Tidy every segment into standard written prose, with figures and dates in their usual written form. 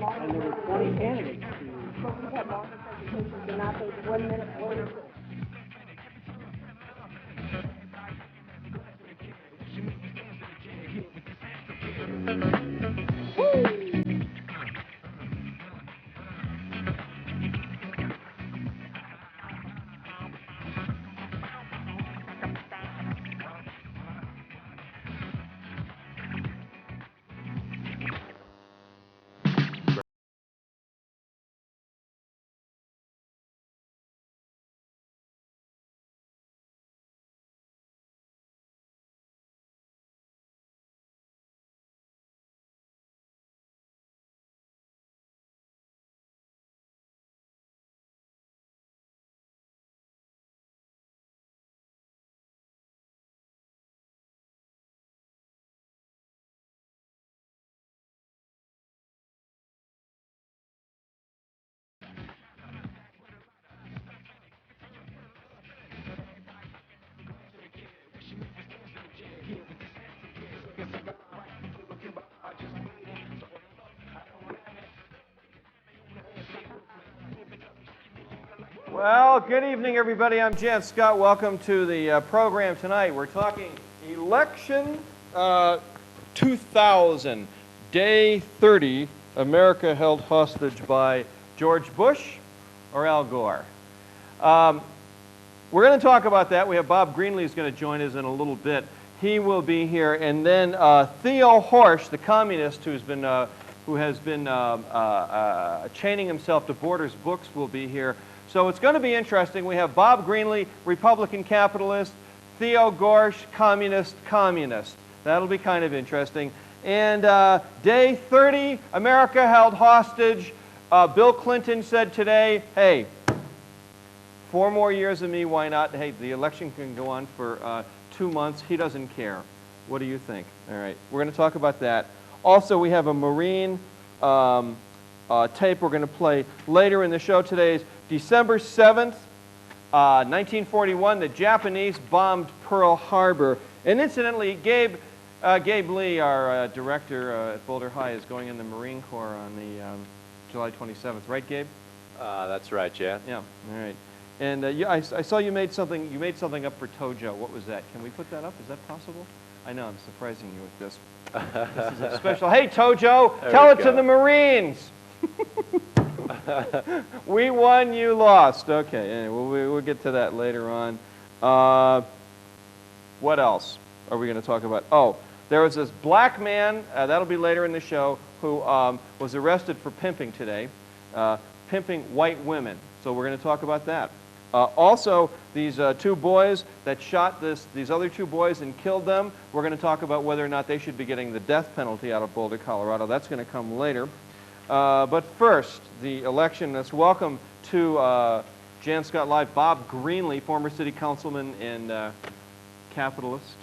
and there were 20 candidates. But we had longer presentations than that. There's 1 minute warning. Well, good evening, everybody. I'm Jann Scott. Welcome to the program tonight. We're talking election 2000, day 30, America held hostage by George Bush or Al Gore. We're going to talk about that. We have Bob Greenlee is going to join us in a little bit. He will be here, and then Theo Gorsch, the communist who has been chaining himself to Borders Books, will be here. So it's going to be interesting. We have Bob Greenlee, Republican capitalist, Theo Gorsch, communist. That'll be kind of interesting. And day 30, America held hostage. Bill Clinton said today, hey, 4 more years of me, why not? Hey, the election can go on for 2 months. He doesn't care. What do you think? All right, we're going to talk about that. Also, we have a Marine tape we're going to play later in the show. Today is December 7th, 1941. The Japanese bombed Pearl Harbor. And incidentally, Gabe Lee, our director at Boulder High, is going in the Marine Corps on the July 27th. Right, Gabe? That's right, Jann. Yeah. All right. And I saw you made something. You made something up for Tojo. What was that? Can we put that up? Is that possible? I know. I'm surprising you with this. This is a special. Hey, Tojo, tell it to the Marines. We won, you lost. Okay, anyway, we'll get to that later on. What else are we going to talk about? Oh, there was this black man, that'll be later in the show, who was arrested for pimping today, pimping white women. So we're going to talk about that. Also, these 2 boys that shot these other 2 boys and killed them, we're going to talk about whether or not they should be getting the death penalty out of Boulder, Colorado. That's going to come later. But first, the election. Let's welcome to Jann Scott Live, Bob Greenlee, former city councilman and capitalist.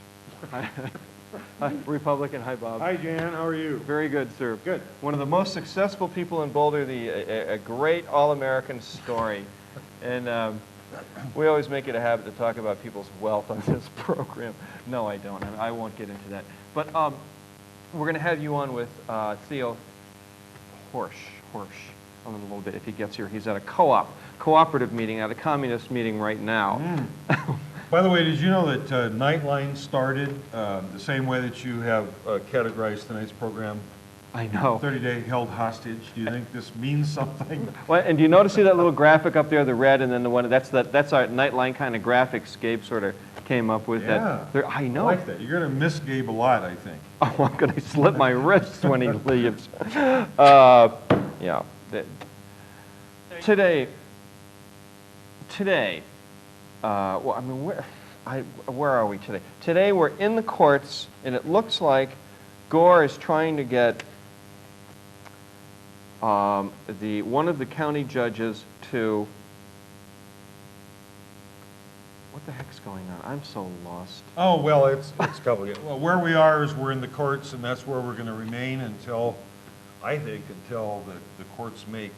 Hi, Republican. Hi, Bob. Hi, Jann. How are you? Very good, sir. Good. One of the most successful people in Boulder, a great all-American story. And we always make it a habit to talk about people's wealth on this program. No, I don't. I won't get into that. But we're going to have you on with Theo Gorsch in a little bit if he gets here. He's at a cooperative meeting, at a communist meeting right now. By the way, did you know that Nightline started the same way that you have categorized tonight's program? I know. 30-day held hostage. Do you think this means something? Well, and do you notice see that little graphic up there, the red, and then the one that's our Nightline kind of graphics Gabe sort of came up with. Yeah. I know. I like that. You're going to miss Gabe a lot, I think. Oh, I'm going to slip my wrists when he leaves. Yeah. Today. Well, I mean, where are we today? Today we're in the courts, and it looks like Gore is trying to get one of the county judges to. What the heck's going on? I'm so lost. Oh, well, it's complicated. Well, where we are is we're in the courts, and that's where we're going to remain until the courts make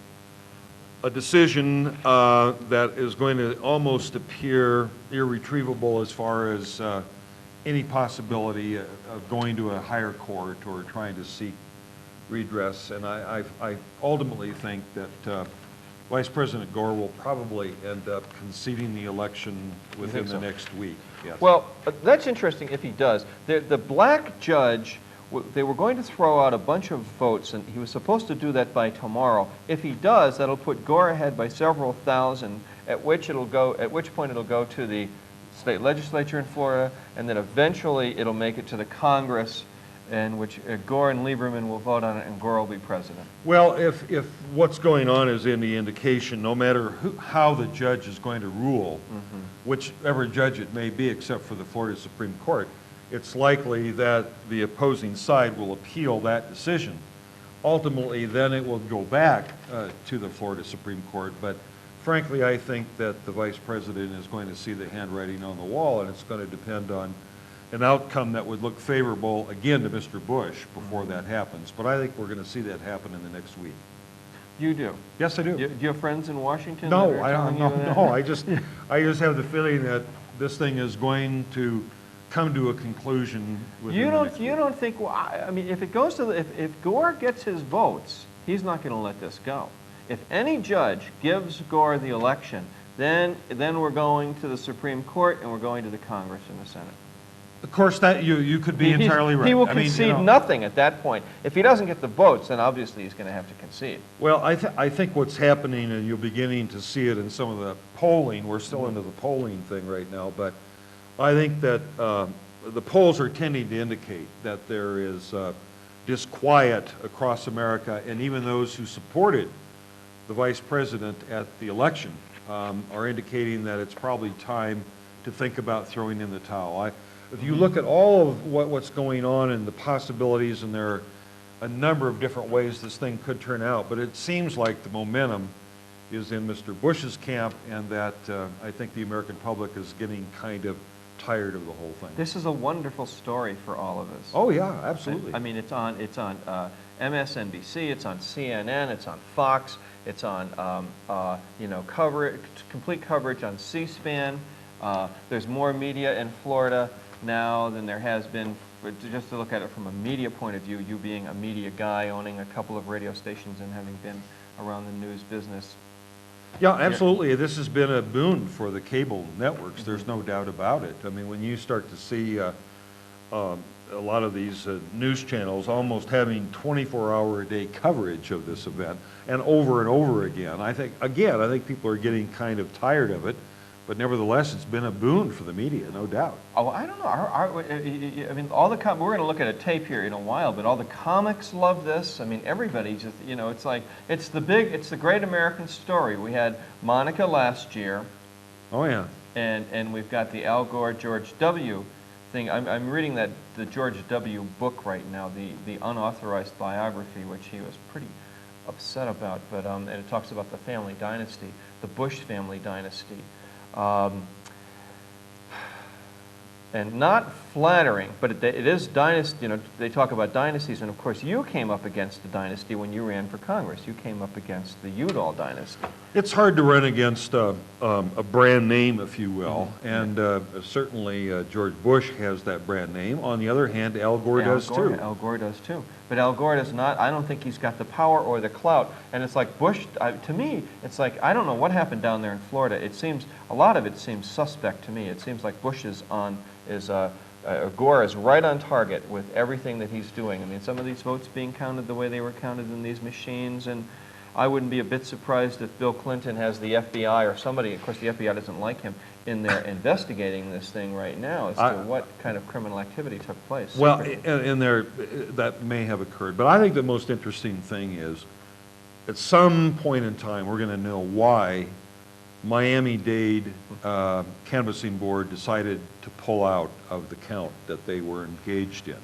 a decision that is going to almost appear irretrievable as far as any possibility of going to a higher court or trying to seek redress. And I ultimately think that Vice President Gore will probably end up conceding the election within the next week. Yes. Well, that's interesting if he does. The black judge, they were going to throw out a bunch of votes, and he was supposed to do that by tomorrow. If he does, that'll put Gore ahead by several thousand, at which point it'll go to the state legislature in Florida, and then eventually it'll make it to the Congress, in which Gore and Lieberman will vote on it, and Gore will be president. Well, if what's going on is any indication, no matter how the judge is going to rule, whichever judge it may be, except for the Florida Supreme Court, it's likely that the opposing side will appeal that decision. Ultimately, then it will go back to the Florida Supreme Court. But frankly, I think that the Vice President is going to see the handwriting on the wall, and it's going to depend on an outcome that would look favorable, again, to Mr. Bush before that happens. But I think we're going to see that happen in the next week. You do? Yes, I do. Do you have friends in Washington? No, I don't. No. I just have the feeling that this thing is going to come to a conclusion within the next week. You don't think? Well, I mean, if it goes to if Gore gets his votes, he's not going to let this go. If any judge gives Gore the election, then we're going to the Supreme Court and we're going to the Congress and the Senate. Of course, that you could be entirely right. He will I mean, concede nothing at that point. If he doesn't get the votes, then obviously he's going to have to concede. Well, I think what's happening, and you're beginning to see it in some of the polling, we're still into the polling thing right now, but I think that the polls are tending to indicate that there is disquiet across America, and even those who supported the Vice President at the election are indicating that it's probably time to think about throwing in the towel. If you look at all of what's going on and the possibilities, and there are a number of different ways this thing could turn out, but it seems like the momentum is in Mr. Bush's camp, and that I think the American public is getting kind of tired of the whole thing. This is a wonderful story for all of us. Oh yeah, absolutely. I mean, it's on MSNBC, it's on CNN, it's on Fox, it's on complete coverage on C-SPAN. There's more media in Florida now than there has been, just to look at it from a media point of view, you being a media guy, owning a couple of radio stations and having been around the news business. Yeah, absolutely. This has been a boon for the cable networks. There's no doubt about it. I mean, when you start to see a lot of these news channels almost having 24-hour-a-day coverage of this event, and over again, I think people are getting kind of tired of it. But nevertheless, it's been a boon for the media, no doubt. Oh, I don't know. I mean, we're going to look at a tape here in a while, but all the comics love this. I mean, everybody just, it's like, it's the great American story. We had Monica last year. Oh, yeah. And we've got the Al Gore, George W. thing. I'm reading the George W. book right now, the unauthorized biography, which he was pretty upset about. But and it talks about the family dynasty, the Bush family dynasty. And not flattering, but it is dynasty. They talk about dynasties, and of course you came up against the dynasty when you ran for Congress. You came up against the Udall dynasty. It's hard to run against a brand name, if you will, and certainly George Bush has that brand name. On the other hand, Al Gore does too. Al Gore does too. But Al Gore does not. I don't think he's got the power or the clout. And it's like Bush. To me, it's like I don't know what happened down there in Florida. It seems a lot of it seems suspect to me. It seems like Bush is Gore is right on target with everything that he's doing. I mean, some of these votes being counted the way they were counted in these machines, and I wouldn't be a bit surprised if Bill Clinton has the FBI or somebody, of course the FBI doesn't like him, in there investigating this thing right now as to what kind of criminal activity took place. Well, in there, that may have occurred. But I think the most interesting thing is, at some point in time, we're going to know why Miami-Dade canvassing board decided to pull out of the count that they were engaged in.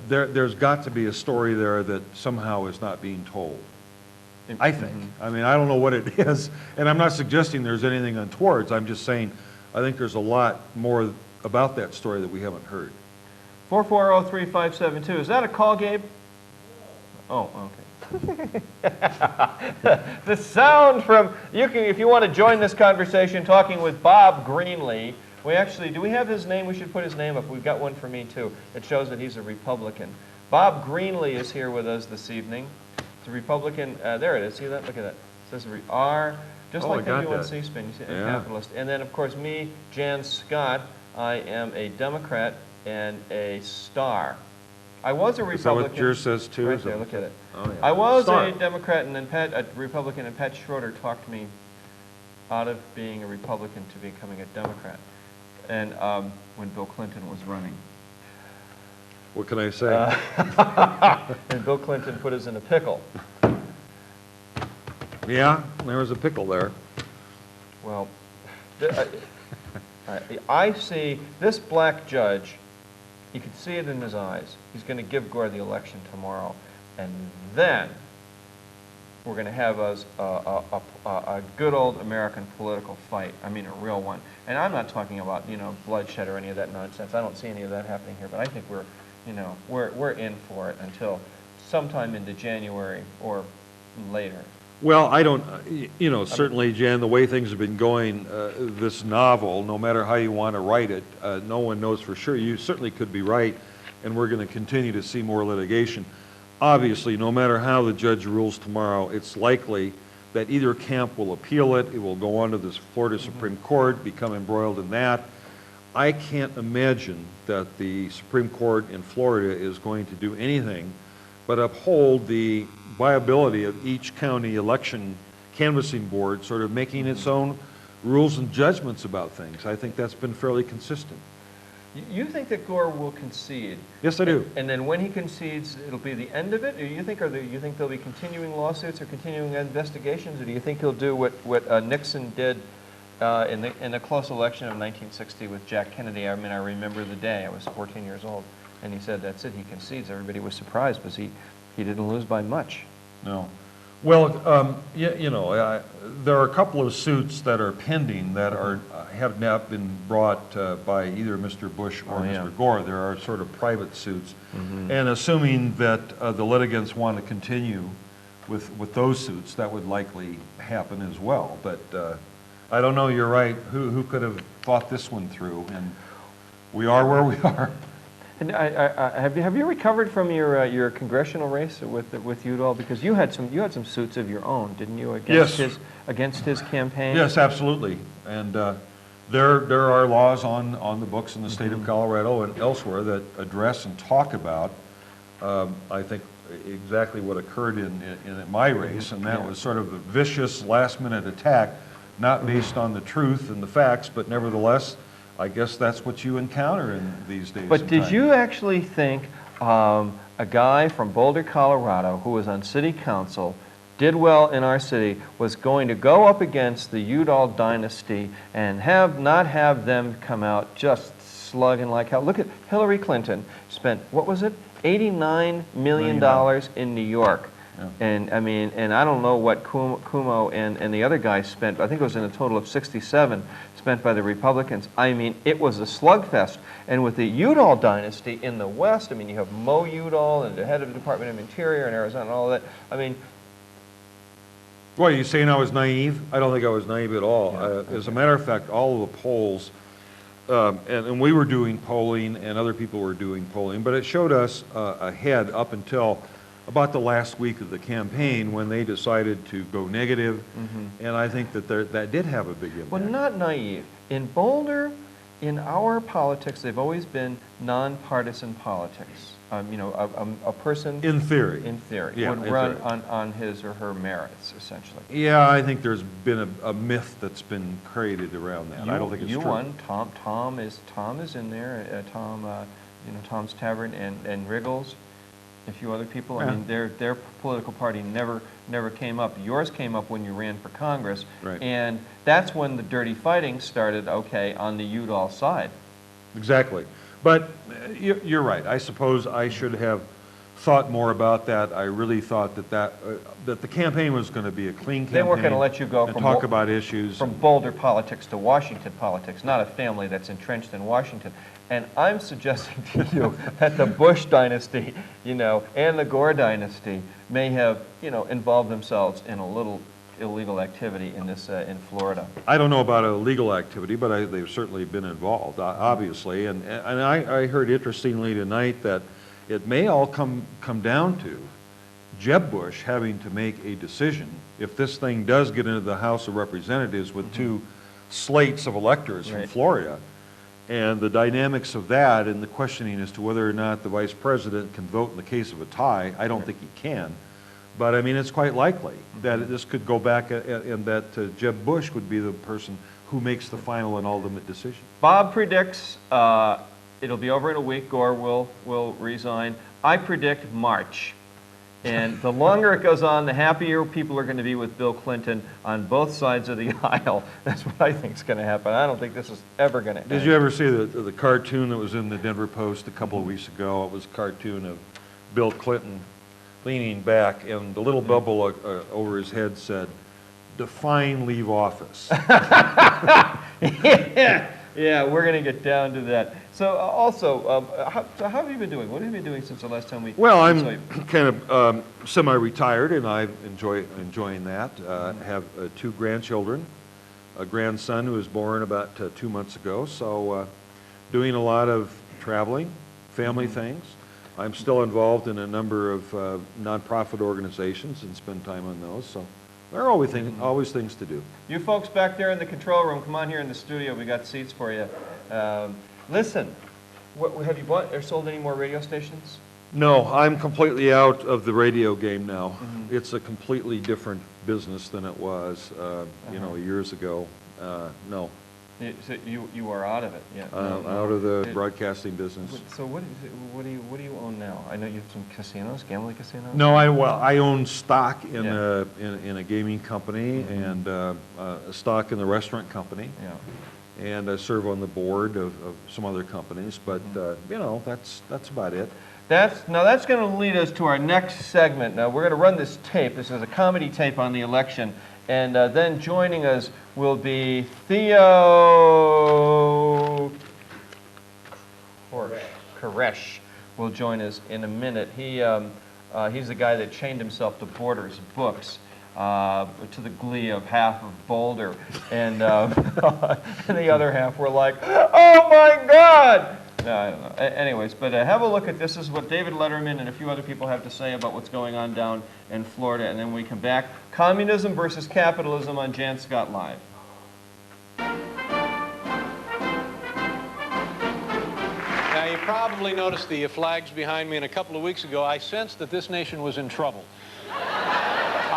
There's got to be a story there that somehow is not being told, I think. I mean, I don't know what it is, and I'm not suggesting there's anything untoward. I'm just saying I think there's a lot more about that story that we haven't heard. 440-3572. Is that a call, Gabe? Oh, okay. The sound from, if you want to join this conversation, talking with Bob Greenlee. Do we have his name? We should put his name up. We've got one for me too. It shows that he's a Republican. Bob Greenlee is here with us this evening. It's a Republican. There it is. See that? Look at that. It says R, just Oh, like I they got do on that. C-SPAN. You see, a Yeah. capitalist. And then, of course, me, Jann Scott. I am a Democrat and a star. I was a Is that Republican. what yours says too? Right Is there, it- look at it. Oh, yeah. I was Star. a Democrat and then a Republican, and Pat Schroeder talked me out of being a Republican to becoming a Democrat. And when Bill Clinton was running. What can I say? And Bill Clinton put us in a pickle. Yeah, there was a pickle there. Well, I see this black judge, you can see it in his eyes. He's going to give Gore the election tomorrow. And then we're going to have us a good old American political fight. I mean, a real one. And I'm not talking about, you know, bloodshed or any of that nonsense. I don't see any of that happening here. But I think we're, you know, we're in for it until sometime into January or later. Well, I don't, you know, certainly, Jan, the way things have been going, this novel, no matter how you want to write it, no one knows for sure. You certainly could be right, and we're going to continue to see more litigation. Obviously, no matter how the judge rules tomorrow, it's likely that either camp will appeal it, it will go on to the Florida Supreme Court, become embroiled in that. I can't imagine that the Supreme Court in Florida is going to do anything but uphold the viability of each county election canvassing board sort of making its own rules and judgments about things. I think that's been fairly consistent. You think that Gore will concede? Yes, I do. And then when he concedes, it'll be the end of it? Or you think there'll be continuing lawsuits or continuing investigations? Or do you think he'll do what Nixon did in the close election of 1960 with Jack Kennedy? I mean, I remember the day. I was 14 years old. And he said, that's it, he concedes. Everybody was surprised because he didn't lose by much. No. Well, you know, there are a couple of suits that are pending that have not been brought by either Mr. Bush or Mr. Gore. There are sort of private suits. And assuming that the litigants want to continue with those suits, that would likely happen as well. But I don't know, you're right. Who could have thought this one through? And we are where we are. And have you recovered from your congressional race with Udall? Because you had some suits of your own, didn't you, against his campaign? Yes, absolutely. And there are laws on the books in the state of Colorado and elsewhere that address and talk about, I think, exactly what occurred in my race, and that was sort of a vicious last-minute attack, not based on the truth and the facts, but nevertheless, I guess that's what you encounter in these days. But did you actually think a guy from Boulder, Colorado, who was on city council, did well in our city, was going to go up against the Udall dynasty and not have them come out just slugging like hell? Look at Hillary Clinton spent, what was it, $89 million in New York. Yeah. And I mean, and I don't know what Cuomo and the other guys spent. I think it was in a total of 67 spent by the Republicans. I mean, it was a slugfest. And with the Udall dynasty in the West, I mean, you have Mo Udall and the head of the Department of Interior in Arizona and all that. I mean, well, you saying I was naive? I don't think I was naive at all. Yeah. As a matter of fact, all of the polls, and we were doing polling and other people were doing polling, but it showed us ahead up until about the last week of the campaign when they decided to go negative, and I think that did have a big impact. Well, not naive. In Boulder, in our politics, they've always been nonpartisan politics. You know, a person in theory, yeah, would run on his or her merits, essentially. Yeah, I think there's been a myth that's been created around that. I don't think it's true. You won. Tom is in there. You know, Tom's Tavern and Wriggles. A few other people. Yeah. I mean, their political party never came up. Yours came up when you ran for Congress, right. And that's when the dirty fighting started. Okay, on the Udall side. Exactly, but you're right. I suppose I should have thought more about that. I really thought that the campaign was going to be a clean campaign. They weren't going to let you go from talk about issues from Boulder politics to Washington politics, not a family that's entrenched in Washington. And I'm suggesting to you that the Bush dynasty, you know, and the Gore dynasty may have, you know, involved themselves in a little illegal activity in this in Florida. I don't know about illegal activity, but they've certainly been involved, obviously. And I heard interestingly tonight that it may all come down to Jeb Bush having to make a decision if this thing does get into the House of Representatives with two slates of electors from Florida, and the dynamics of that and the questioning as to whether or not the vice president can vote in the case of a tie. I don't think he can, but I mean, it's quite likely that this could go back and that Jeb Bush would be the person who makes the final and ultimate decision. Bob predicts it'll be over in a week. Gore will resign. I predict March. And the longer it goes on, the happier people are going to be with Bill Clinton on both sides of the aisle. That's what I think is going to happen. I don't think this is ever going to end. Did you ever see the cartoon that was in the Denver Post a couple of weeks ago? It was a cartoon of Bill Clinton leaning back, and the little bubble over his head said, "Define leave office." Yeah, we're going to get down to that. So also, how have you been doing? What have you been doing since the last time we Well, saw I'm you? kind of semi-retired, and I'm enjoying that. Have two grandchildren, a grandson who was born about 2 months ago, so doing a lot of traveling, family things. I'm still involved in a number of nonprofit organizations and spend time on those, so there are always things to do. You folks back there in the control room, come on here in the studio. We got seats for you. Listen, have you bought or sold any more radio stations? No, I'm completely out of the radio game now. It's a completely different business than it was, years ago. No. So you are out of it, yeah. Out of the broadcasting business. So what do you own now? I know you have some casinos, gambling casinos. No, I own stock in a gaming company and a stock in the restaurant company. Yeah. And I serve on the board of some other companies, but that's about it. That's going to lead us to our next segment. Now we're going to run this tape. This is a comedy tape on the election, and then joining us will be Theo Gorsch will join us in a minute. He's the guy that chained himself to Borders books. To the glee of half of Boulder, and the other half were like, "Oh my God!" No, I don't know. Anyways, but have a look at this. This is what David Letterman and a few other people have to say about what's going on down in Florida, and then we come back. Communism versus capitalism on Jan Scott Live. Now, you probably noticed the flags behind me, and a couple of weeks ago, I sensed that this nation was in trouble.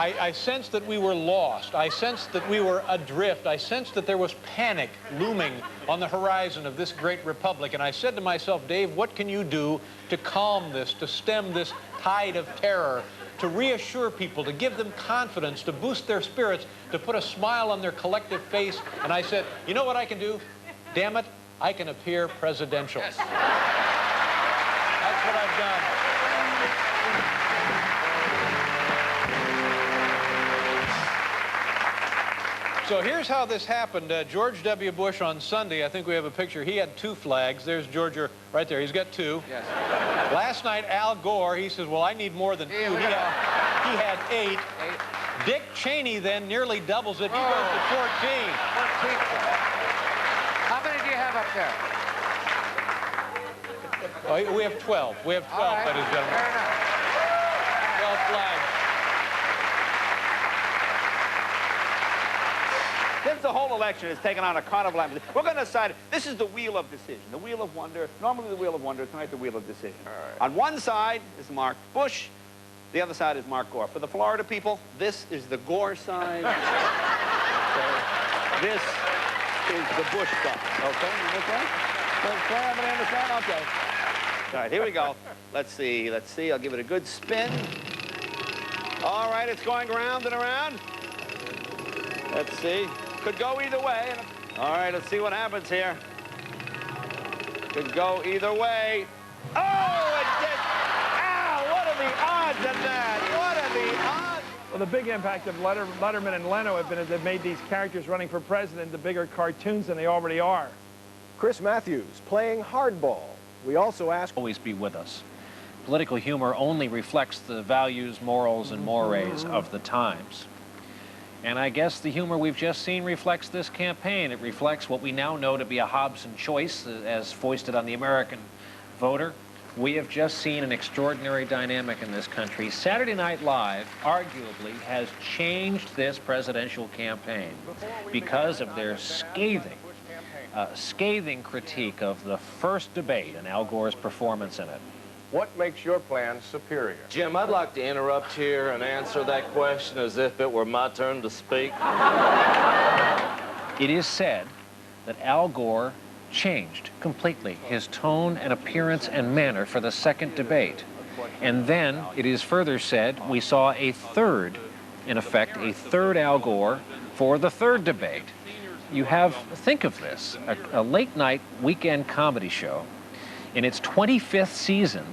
I sensed that we were lost. I sensed that we were adrift. I sensed that there was panic looming on the horizon of this great republic. And I said to myself, Dave, what can you do to calm this, to stem this tide of terror, to reassure people, to give them confidence, to boost their spirits, to put a smile on their collective face? And I said, you know what I can do? Damn it, I can appear presidential. Yes. That's what I've done. So here's how this happened. George W. Bush on Sunday, I think we have a picture, he had 2 flags. There's George right there. He's got 2. Yes. Last night, Al Gore, he says, well, I need more than 2. He had 8. Dick Cheney then nearly doubles it. He goes to 14. How many do you have up there? Oh, we have 12. We have 12, ladies and gentlemen. Fair enough. 12 flags. Since the whole election has taken on a carnival atmosphere, we're going to decide, this is the wheel of decision, the wheel of wonder. Normally the wheel of wonder, tonight the wheel of decision. Right. On one side is Mark Bush, the other side is Mark Gore. For the Florida people, this is the Gore side. This is the Bush side. Okay, you understand? Everybody understand? Okay. All right, here we go. Let's see. I'll give it a good spin. All right, it's going round and around. Let's see. Could go either way. All right, let's see what happens here. Could go either way. Oh, it did. Ow, what are the odds of that? What are the odds? Well, the big impact of Letterman and Leno have been that they've made these characters running for president the bigger cartoons than they already are. Chris Matthews playing hardball. We also ask... Always be with us. Political humor only reflects the values, morals, and mores of the times. And I guess the humor we've just seen reflects this campaign. It reflects what we now know to be a Hobson choice as foisted on the American voter. We have just seen an extraordinary dynamic in this country. Saturday Night Live arguably has changed this presidential campaign because of their scathing critique of the first debate and Al Gore's performance in it. What makes your plan superior? Jim, I'd like to interrupt here and answer that question as if it were my turn to speak. It is said that Al Gore changed completely his tone and appearance and manner for the second debate. And then it is further said we saw a third, in effect, a third Al Gore for the third debate. You have, think of this, a late night weekend comedy show in its 25th season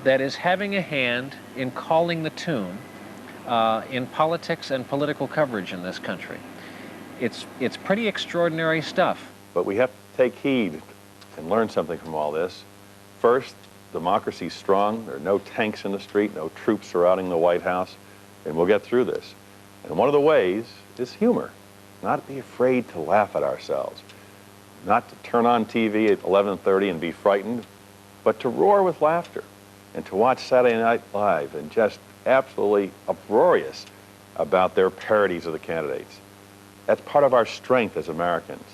that is having a hand in calling the tune in politics and political coverage in this country. It's pretty extraordinary stuff. But we have to take heed and learn something from all this. First, democracy's strong. There are no tanks in the street, no troops surrounding the White House, and we'll get through this. And one of the ways is humor. Not be afraid to laugh at ourselves. Not to turn on TV at 11:30 and be frightened, but to roar with laughter and to watch Saturday Night Live and just absolutely uproarious about their parodies of the candidates. That's part of our strength as Americans,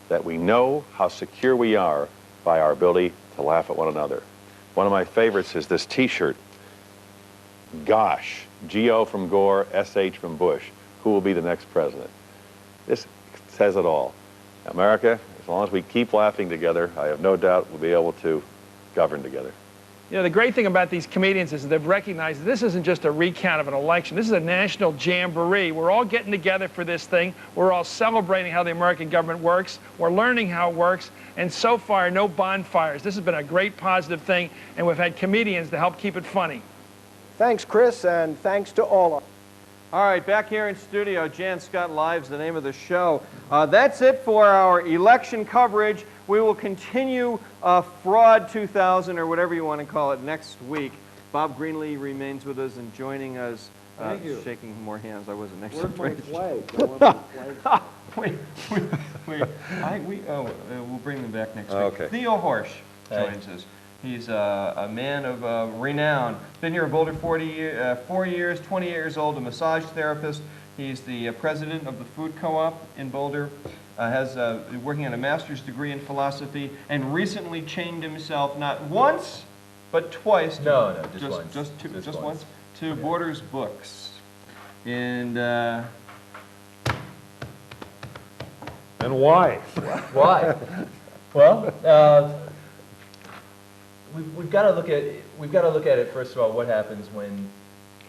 that we know how secure we are by our ability to laugh at one another. One of my favorites is this T-shirt, Gosh, G-O from Gore, S-H from Bush. Who will be the next president? This says it all. America, as long as we keep laughing together, I have no doubt we'll be able to govern together. You know, the great thing about these comedians is that they've recognized that this isn't just a recount of an election. This is a national jamboree. We're all getting together for this thing. We're all celebrating how the American government works. We're learning how it works. And so far, no bonfires. This has been a great positive thing, and we've had comedians to help keep it funny. Thanks, Chris, and thanks to all of you. All right, back here in studio, Jann Scott Live's the name of the show. That's it for our election coverage. We will continue Fraud 2000, or whatever you want to call it, next week. Bob Greenlee remains with us and joining us, shaking more hands. I wasn't next to Wait. We'll bring them back next week. Okay. Theo Gorsch joins us. He's a man of renown. Been here in Boulder 4 years, 20 years old, a massage therapist. He's the president of the food co-op in Boulder. Has working on a master's degree in philosophy, and recently chained himself not once, but twice. Just once to Borders Books. And why? Why? Well, we've got to look at it first of all. What happens when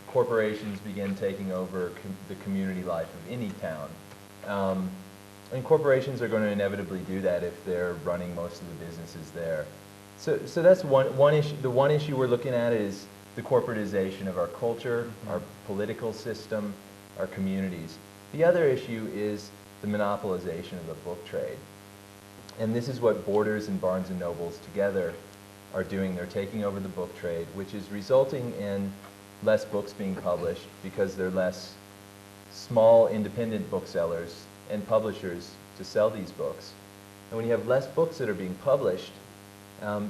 corporations begin taking over the community life of any town? And corporations are going to inevitably do that if they're running most of the businesses there. So that's one issue. The one issue we're looking at is the corporatization of our culture, our political system, our communities. The other issue is the monopolization of the book trade. And this is what Borders and Barnes & Nobles together are doing. They're taking over the book trade, which is resulting in less books being published because there are less small independent booksellers and publishers to sell these books. And when you have less books that are being published,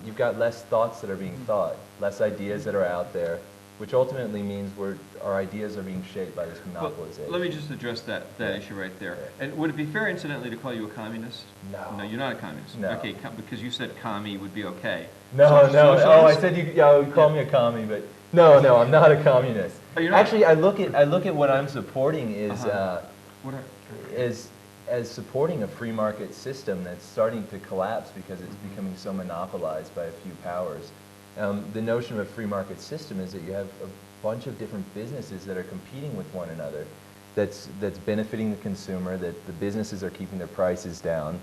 you've got less thoughts that are being thought, less ideas that are out there, which ultimately means our ideas are being shaped by this monopolization. Let me just address that issue right there. And would it be fair, incidentally, to call you a communist? No. No, you're not a communist. No. Okay, because you said commie would be okay. No. Oh, I said you call me a commie, but no, I'm not a communist. Actually, I look at what I'm supporting is as supporting a free market system that's starting to collapse because it's becoming so monopolized by a few powers. The notion of a free market system is that you have a bunch of different businesses that are competing with one another, that's benefiting the consumer, that the businesses are keeping their prices down.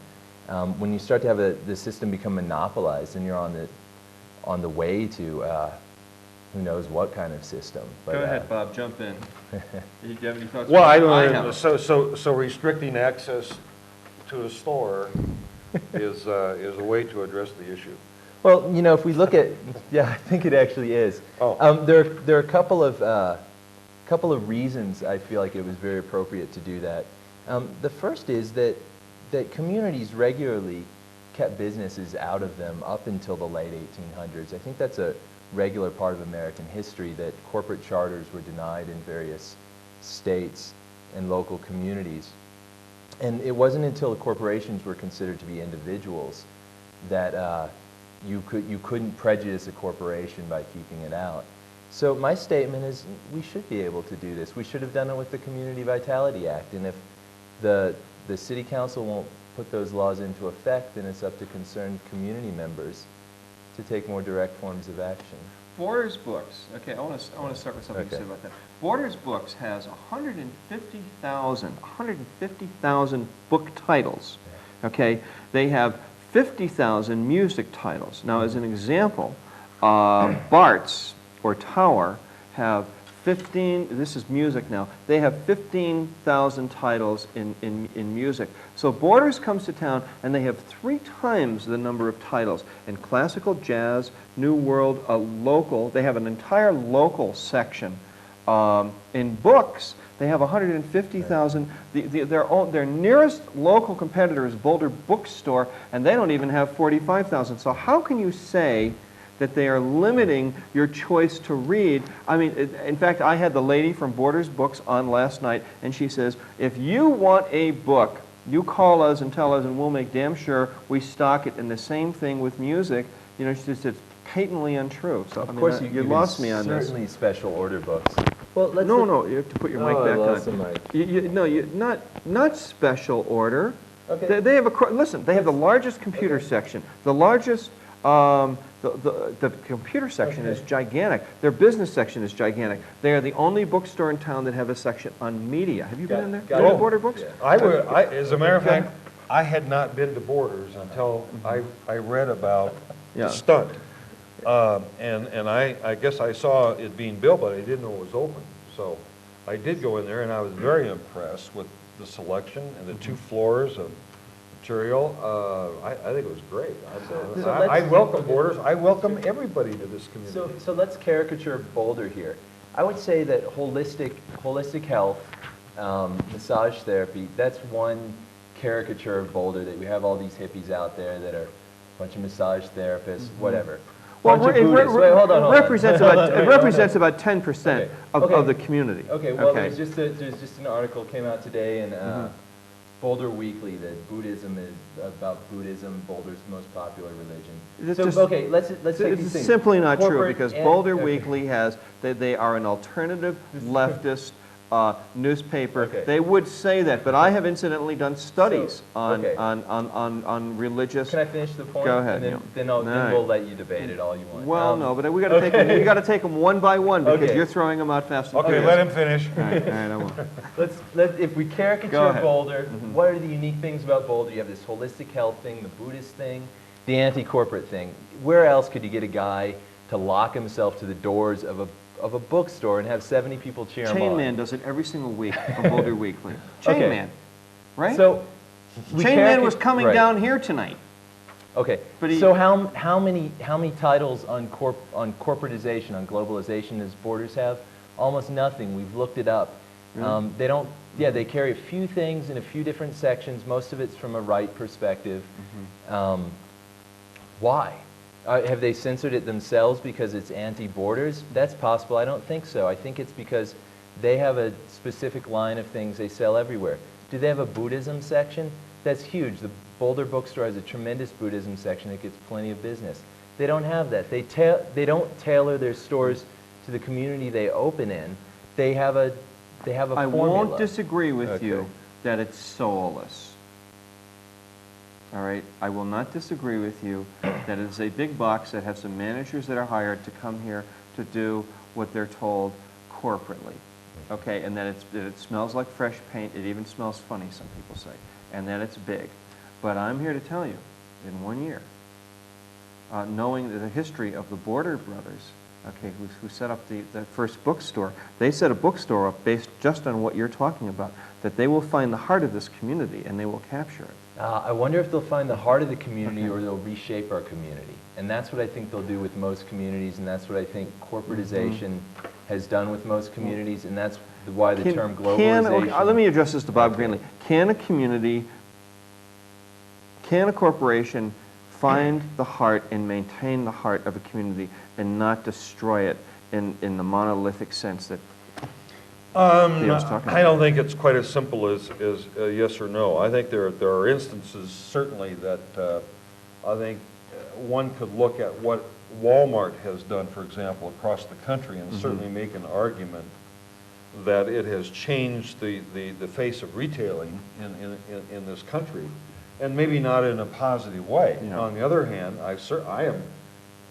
When you start to have the system become monopolized, and you're on the way to who knows what kind of system. But, go ahead, Bob, jump in. Do you have any thoughts? Well, I don't know. So restricting access to a store is a way to address the issue. Well, if we look at, I think it actually is. There are a couple of reasons I feel like it was very appropriate to do that. The first is that communities regularly kept businesses out of them up until the late 1800s. I think that's a regular part of American history, that corporate charters were denied in various states and local communities. And it wasn't until the corporations were considered to be individuals that you couldn't prejudice a corporation by keeping it out. So my statement is we should be able to do this. We should have done it with the Community Vitality Act. And if the City Council won't put those laws into effect, then it's up to concerned community members to take more direct forms of action. Borders Books, okay, I want to start with something you said about that. Borders Books has 150,000 book titles, okay? They have 50,000 music titles. Now, as an example, Bart's or Tower have 15, this is music now, they have 15,000 titles in music. So Borders comes to town and they have 3 times the number of titles. In classical, jazz, New World, local, they have an entire local section. In books, they have 150,000. Their nearest local competitor is Boulder Bookstore, and they don't even have 45,000. So how can you say that they are limiting your choice to read? I mean, in fact, I had the lady from Borders Books on last night, and she says, if you want a book, you call us and tell us, and we'll make damn sure we stock it. And the same thing with music. You know, it's patently untrue. So, of course, you lost me on this. Certainly special order books. Well, no, you have to put your mic back on. The mic. Not special order. Okay. They have listen. They have the largest computer section. The largest. The computer section is gigantic. Their business section is gigantic. They are the only bookstore in town that have a section on media. Have you been in there? Oh, Border Books? Yeah. As a matter of fact, I had not been to Borders until I read about the stunt. And I guess I saw it being built, but I didn't know it was open. So I did go in there, and I was very impressed with the selection and the 2 floors of material. I think it was great. I welcome Borders. I welcome everybody to this community. So let's caricature Boulder here. I would say that holistic health, massage therapy, that's one caricature of Boulder, that we have all these hippies out there that are a bunch of massage therapists, whatever. Well, it represents about 10% of the community. Okay, well, there's just an article came out today in Boulder Weekly that Buddhism is about Buddhism, Boulder's most popular religion. Okay, let's take these things. It's simply not true, because Boulder Weekly has, they are an alternative leftist newspaper. Okay. They would say that, but I have incidentally done studies on religious. Can I finish the point? Go ahead. And then we'll let you debate it all you want. Well, no, but we got to take them. You got to take them one by one, because you're throwing them out fast. Okay, let him finish. All right, I won't. If we caricature Boulder, what are the unique things about Boulder? You have this holistic health thing, the Buddhist thing, the anti-corporate thing. Where else could you get a guy to lock himself to the doors of a bookstore and have 70 people cheer him on? Chain Man does it every single week from Boulder Weekly. Chain Man, right? So Chain Man was coming down here tonight. Okay. So how many titles on corporatization, on globalization does Borders have? Almost nothing. We've looked it up. Really? They don't. Yeah, they carry a few things in a few different sections. Most of it's from a right perspective. Why? Have they censored it themselves because it's anti-Borders? That's possible. I don't think so. I think it's because they have a specific line of things they sell everywhere. Do they have a Buddhism section? That's huge. The Boulder Bookstore has a tremendous Buddhism section that gets plenty of business. They don't have that. They don't tailor their stores to the community they open in. They have a formula. I won't disagree with you that it's soulless. All right, I will not disagree with you that it is a big box that has some managers that are hired to come here to do what they're told corporately. Okay, and that it smells like fresh paint. It even smells funny, some people say, and that it's big. But I'm here to tell you, in 1 year, knowing the history of the Border brothers, okay, who set up the first bookstore, they set a bookstore up based just on what you're talking about, that they will find the heart of this community and they will capture it. I wonder if they'll find the heart of the community or they'll reshape our community. And that's what I think they'll do with most communities, and that's what I think corporatization has done with most communities, and that's why the term globalization... let me address this to Bob Greenlee. Can can a corporation find the heart and maintain the heart of a community and not destroy it in the monolithic sense that Theo's talking about? I don't think it's quite as simple as yes or no. I think there are instances, certainly, that I think one could look at what Walmart has done, for example, across the country, and certainly make an argument that it has changed the face of retailing in this country, and maybe not in a positive way. Yeah. On the other hand, I am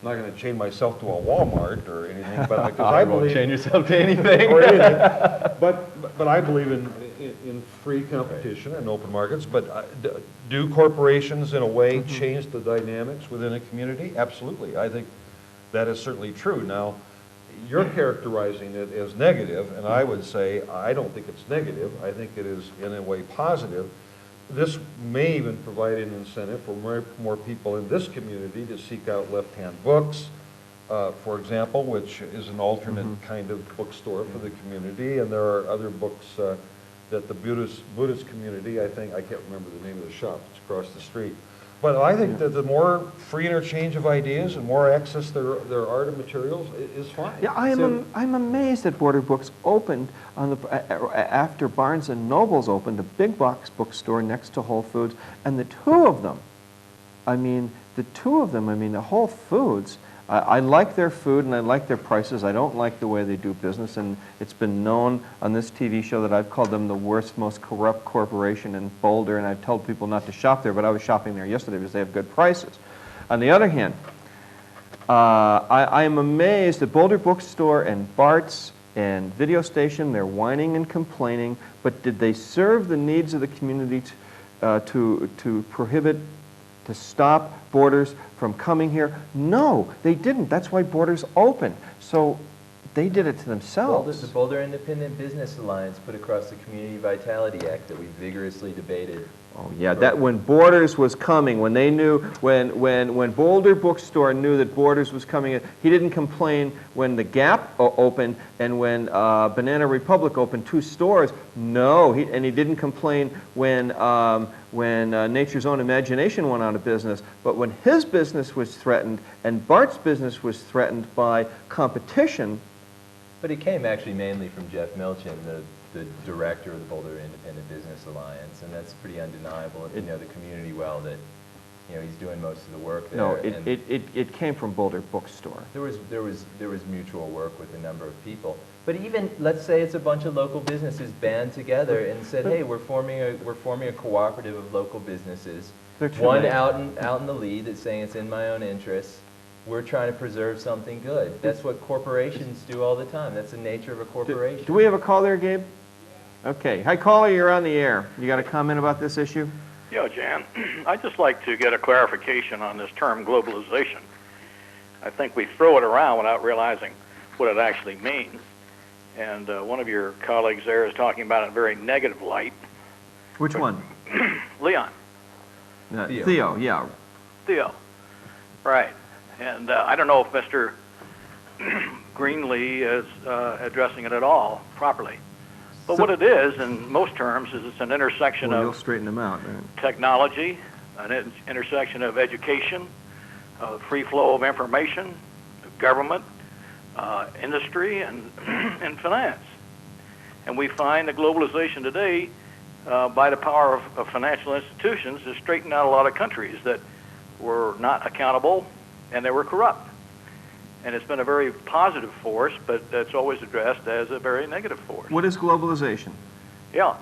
not going to chain myself to a Walmart or anything, but because I won't believe chain yourself to anything. or anything. But I believe in free competition and open markets. But do corporations, in a way, change the dynamics within a community? Absolutely. I think that is certainly true. Now, you're characterizing it as negative, and I would say I don't think it's negative. I think it is, in a way, positive. This may even provide an incentive for more people in this community to seek out left-hand books, for example, which is an alternate kind of bookstore for the community. And there are other books that the Buddhist community, I can't remember the name of the shop, it's across the street. But I think that the more free interchange of ideas and more access there are to materials is fine. Yeah, I'm amazed that Border Books opened on after Barnes and Noble's opened, a big box bookstore next to Whole Foods, and the two of them, the Whole Foods, I like their food and I like their prices. I don't like the way they do business, and it's been known on this TV show that I've called them the worst, most corrupt corporation in Boulder, and I've told people not to shop there, but I was shopping there yesterday because they have good prices. On the other hand, I am amazed at Boulder Bookstore and Bart's and Video Station. They're whining and complaining, but did they serve the needs of the community to prohibit, to stop Borders from coming here? No, they didn't. That's why Borders opened. So they did it to themselves. The Boulder Independent Business Alliance put across the Community Vitality Act that we vigorously debated. Oh yeah, that when Borders was coming, when they knew, when Boulder Bookstore knew that Borders was coming in, he didn't complain when the Gap opened and when Banana Republic opened, 2 stores. No, he didn't complain when Nature's Own Imagination went out of business. But when his business was threatened and Bart's business was threatened by competition. But it came actually mainly from Jeff Milchin, the director of the Boulder Independent Business Alliance, and that's pretty undeniable if you know the community well, that he's doing most of the work there. No, it came from Boulder Bookstore. There was mutual work with a number of people. But even, let's say it's a bunch of local businesses band together and said, hey, we're forming a cooperative of local businesses. One out in the lead that's saying it's in my own interest. We're trying to preserve something good. That's what corporations do all the time. That's the nature of a corporation. Do we have a call there, Gabe? Okay. Hi, caller, you're on the air. You got a comment about this issue? Yeah, Jan. I'd just like to get a clarification on this term globalization. I think we throw it around without realizing what it actually means. And one of your colleagues there is talking about it in a very negative light. Which one? Leon. Theo, yeah. Theo, right. And I don't know if Mr. Greenlee is addressing it at all properly. But what it is, in most terms, is it's an intersection you'll of straighten them out, right? Technology, an intersection of education, free flow of information, government, industry, and finance. And we find that globalization today, by the power of financial institutions, has straightened out a lot of countries that were not accountable and they were corrupt. And it's been a very positive force, but it's always addressed as a very negative force. What is globalization? Yeah.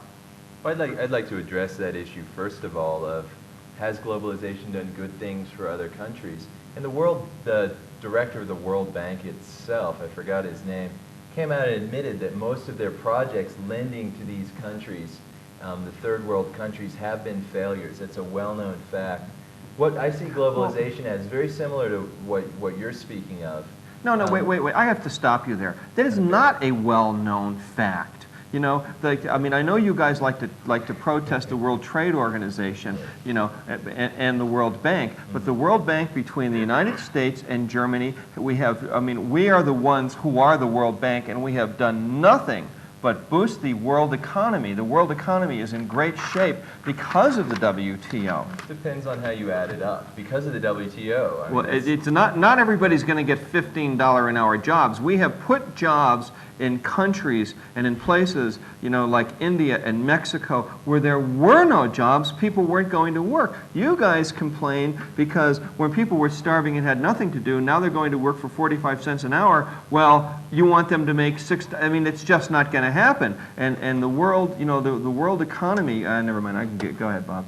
Well, I'd like to address that issue first of all of, has globalization done good things for other countries? And the director of the World Bank itself, I forgot his name, came out and admitted that most of their projects lending to these countries, the third world countries, have been failures. It's a well-known fact. What I see globalization as very similar to what you're speaking of. No, wait. I have to stop you there. That is not a well-known fact. I know you guys like to protest the World Trade Organization, and the World Bank, but the World Bank, between the United States and Germany, we are the ones who are the World Bank, and we have done nothing but boost the world economy. The world economy is in great shape because of the WTO. Depends on how you add it up. Because of the WTO. I mean, Well, it's not everybody's going to get $15 an hour jobs. We have put jobs in countries and in places, you know, like India and Mexico, where there were no jobs, people weren't going to work. You guys complain because when people were starving and had nothing to do, now they're going to work for 45 cents an hour. Well, you want them to make I mean, it's just not going to happen. And the world, you know, the world economy, never mind, I can go ahead, Bob.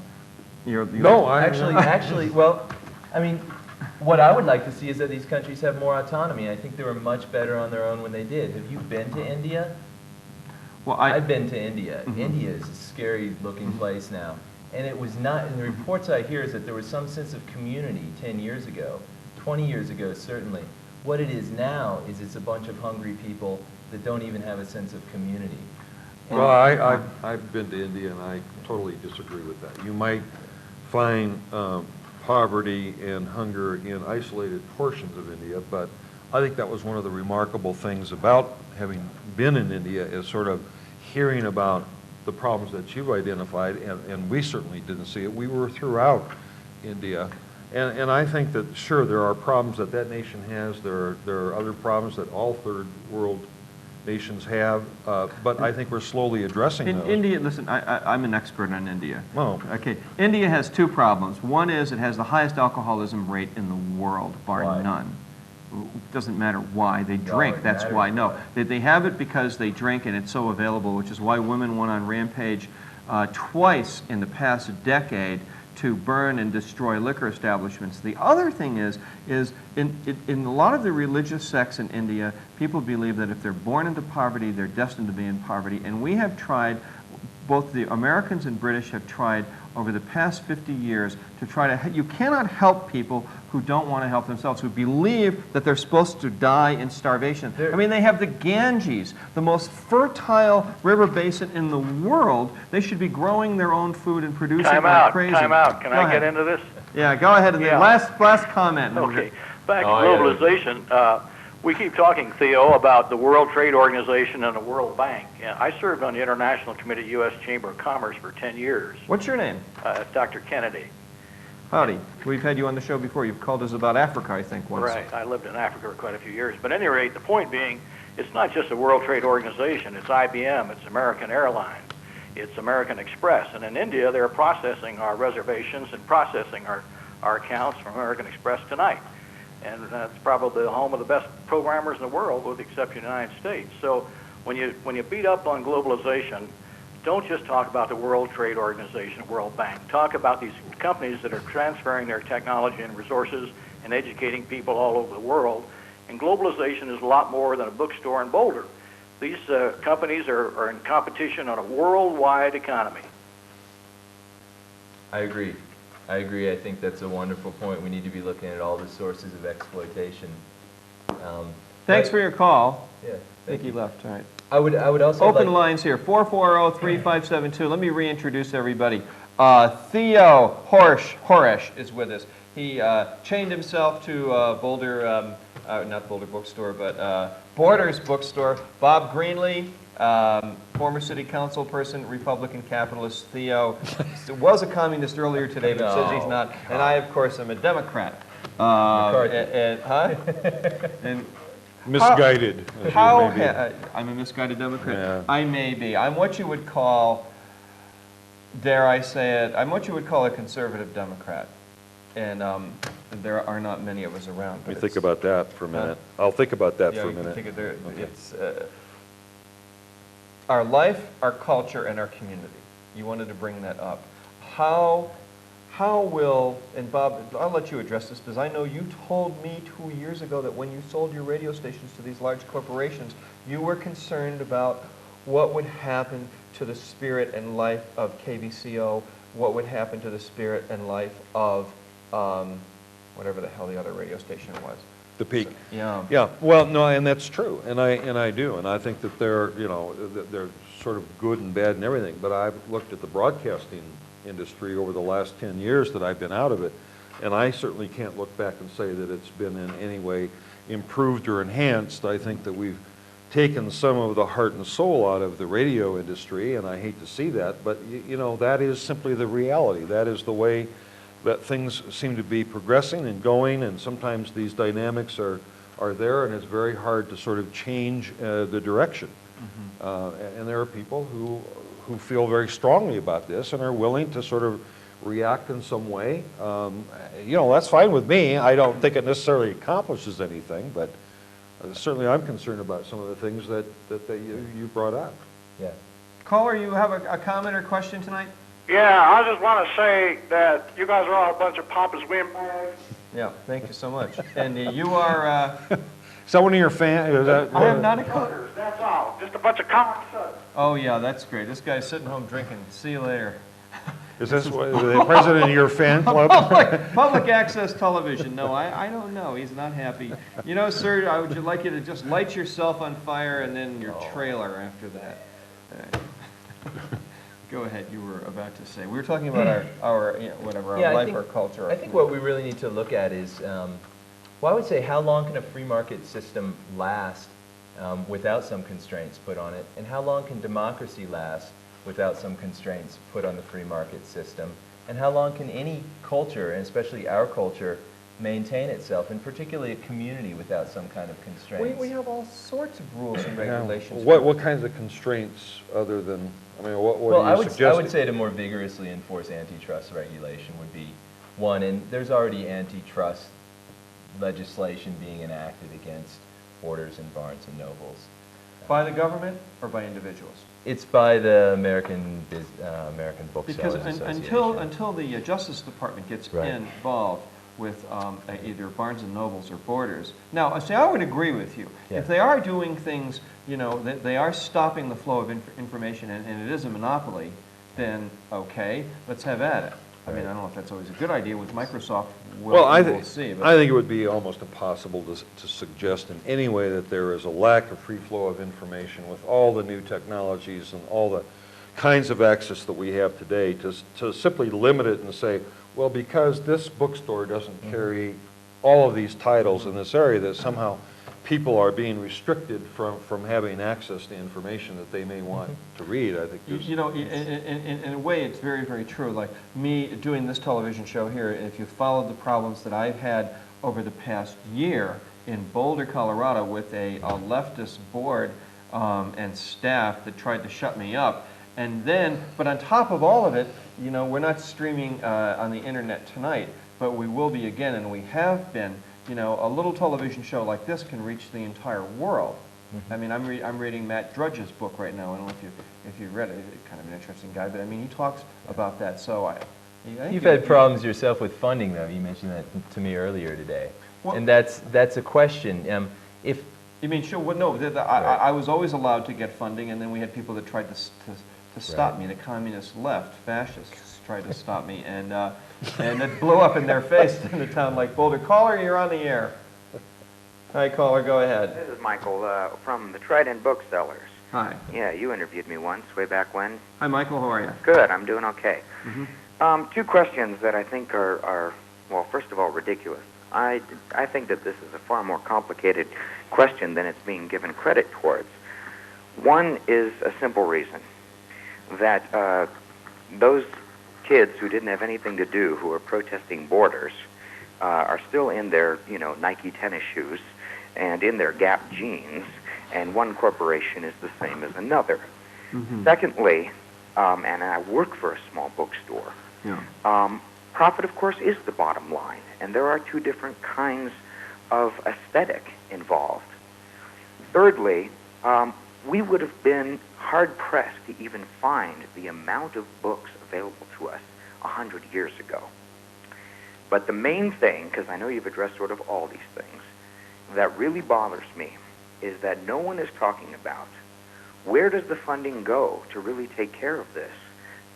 Actually, well, I mean, what I would like to see is that these countries have more autonomy. I think they were much better on their own when they did. Have you been to India? Well, I've been to India. India is a scary-looking place now. And it was not, and the reports I hear is that there was some sense of community 10 years ago, 20 years ago, certainly. What it is now is it's a bunch of hungry people that don't even have a sense of community. Well, I've been to India, and I totally disagree with that. You might find poverty and hunger in isolated portions of India, but I think that was one of the remarkable things about having been in India is sort of hearing about the problems that you've identified, and we certainly didn't see it. We were throughout India, and I think that, sure, there are problems that that nation has. There are other problems that all third world nations have, but I think we're slowly addressing those. India, listen, I'm an expert on India. Oh. Okay, India has two problems. One is it has the highest alcoholism rate in the world, bar none. It doesn't matter why, they drink, that's why. No, they have it because they drink and it's so available, which is why women went on rampage twice in the past decade to burn and destroy liquor establishments. The other thing is in a lot of the religious sects in India, people believe that if they're born into poverty, they're destined to be in poverty. And we have tried, both the Americans and British have tried over the past 50 years to try to, you cannot help people who don't want to help themselves, who believe that they're supposed to die in starvation. I mean, they have the Ganges, the most fertile river basin in the world. They should be growing their own food and producing like crazy. Time out. Can I get into this? Yeah, go ahead. And then last comment. Okay. Back to globalization. We keep talking, Theo, about the World Trade Organization and the World Bank. I served on the International Committee, U.S. Chamber of Commerce for 10 years. What's your name? Dr. Kennedy. Howdy. We've had you on the show before. You've called us about Africa, I think, once. Right. I lived in Africa for quite a few years. But at any rate, the point being, it's not just the World Trade Organization. It's IBM. It's American Airlines. It's American Express. And in India, they're processing our reservations and processing our accounts from American Express tonight. And that's probably the home of the best programmers in the world, with the exception of the United States. So when you beat up on globalization, don't just talk about the World Trade Organization, World Bank. Talk about these companies that are transferring their technology and resources and educating people all over the world. And globalization is a lot more than a bookstore in Boulder. These companies are in competition on a worldwide economy. I agree. I think that's a wonderful point. We need to be looking at all the sources of exploitation. Thanks for your call. Yeah. I think he left. All right. I would also open lines here. 440-3572. Let me reintroduce everybody. Theo Gorsch is with us. He chained himself to Boulder, not Boulder Bookstore, but Borders Bookstore. Bob Greenlee, former city council person, Republican capitalist. Theo was a communist earlier today, but says he's not. And I, of course, am a Democrat. And misguided. I'm a misguided Democrat. Yeah. I may be. I'm what you would call, dare I say it, I'm what you would call a conservative Democrat. And there are not many of us around. Let me think about that for a minute. I'll think about that for a minute. Think of it's our life, our culture, and our community. You wanted to bring that up. How will, and Bob, I'll let you address this, because I know you told me 2 years ago that when you sold your radio stations to these large corporations, you were concerned about what would happen to the spirit and life of KBCO, what would happen to the spirit and life of whatever the hell the other radio station was. The Peak. So, yeah. Yeah. Well, no, and that's true, and I do, and I think that they're sort of good and bad and everything. But I've looked at the broadcasting industry over the last 10 years that I've been out of it, and I certainly can't look back and say that it's been in any way improved or enhanced. I think that we've taken some of the heart and soul out of the radio industry, and I hate to see that, but you know, that is simply the reality. That is the way that things seem to be progressing and going, and sometimes these dynamics are there, and it's very hard to sort of change the direction. And there are people who feel very strongly about this and are willing to sort of react in some way. You know, that's fine with me. I don't think it necessarily accomplishes anything, but certainly I'm concerned about some of the things that you brought up. Yeah. Caller, you have a comment or question tonight? Yeah, I just want to say that you guys are all a bunch of pompous windbags. Yeah, thank you so much. And you are... Is that one of your fans? I am not a caller. That's all. Just a bunch of common sense. Oh, yeah, that's great. This guy's sitting home drinking. See you later. Is this the president of your fan club? Public access television. No, I don't know. He's not happy. You know, sir, I would like you to just light yourself on fire and then your trailer after that. Go ahead. You were about to say. We were talking about our you know, whatever, our life, our culture. I think what we really need to look at is, well, I would say, how long can a free market system last without some constraints put on it? And how long can democracy last without some constraints put on the free market system? And how long can any culture, and especially our culture, maintain itself, and particularly a community, without some kind of constraints? We have all sorts of rules and regulations. What kinds of constraints other than, I mean, what well, are you suggesting? I would say to more vigorously enforce antitrust regulation would be one, and there's already antitrust legislation being enacted against Borders and Barnes and Nobles. By the government or by individuals? It's by the American Booksellers Because Association. until the Justice Department gets involved with either Barnes and Nobles or Borders. Now, see, I would agree with you. Yeah. If they are doing things, you know, they are stopping the flow of information, and it is a monopoly, then okay, let's have at it. I mean, I don't know if that's always a good idea with Microsoft. We'll see. But I think it would be almost impossible to suggest in any way that there is a lack of free flow of information with all the new technologies and all the kinds of access that we have today, to simply limit it and say, well, because this bookstore doesn't carry all of these titles in this area, that somehow people are being restricted from having access to information that they may want to read. I think you know, in a way, it's very, very true. Like me doing this television show here, if you followed the problems that I've had over the past year in Boulder, Colorado, with a leftist board and staff that tried to shut me up, and then, but on top of all of it, you know, we're not streaming on the internet tonight, but we will be again, and we have been. You know, a little television show like this can reach the entire world. I mean, I'm reading Matt Drudge's book right now. I don't know if you've read it. He's kind of an interesting guy, but I mean, he talks about that. So You've had problems yourself with funding, though. You mentioned that to me earlier today, well, and that's a question. If you mean sure, well, no, I was always allowed to get funding, and then we had people that tried to stop me. The communist left, fascists tried to stop me, and it blew up in their face in a town like Boulder. Caller, you're on the air. Hi, caller, go ahead. This is Michael from the Trident Booksellers. Hi. Yeah, you interviewed me once, way back when. Hi, Michael, how are you? Good, I'm doing okay. Two questions that I think are, well, first of all, ridiculous. I think that this is a far more complicated question than it's being given credit towards. One is a simple reason, that those kids who didn't have anything to do, who are protesting Borders, are still in their, you know, Nike tennis shoes and in their Gap jeans, and one corporation is the same as another. Secondly, and I work for a small bookstore, profit, of course, is the bottom line, and there are two different kinds of aesthetic involved. Thirdly, we would have been hard-pressed to even find the amount of books available to us 100 years ago. But the main thing, because I know you've addressed sort of all these things, that really bothers me is that no one is talking about where does the funding go to really take care of this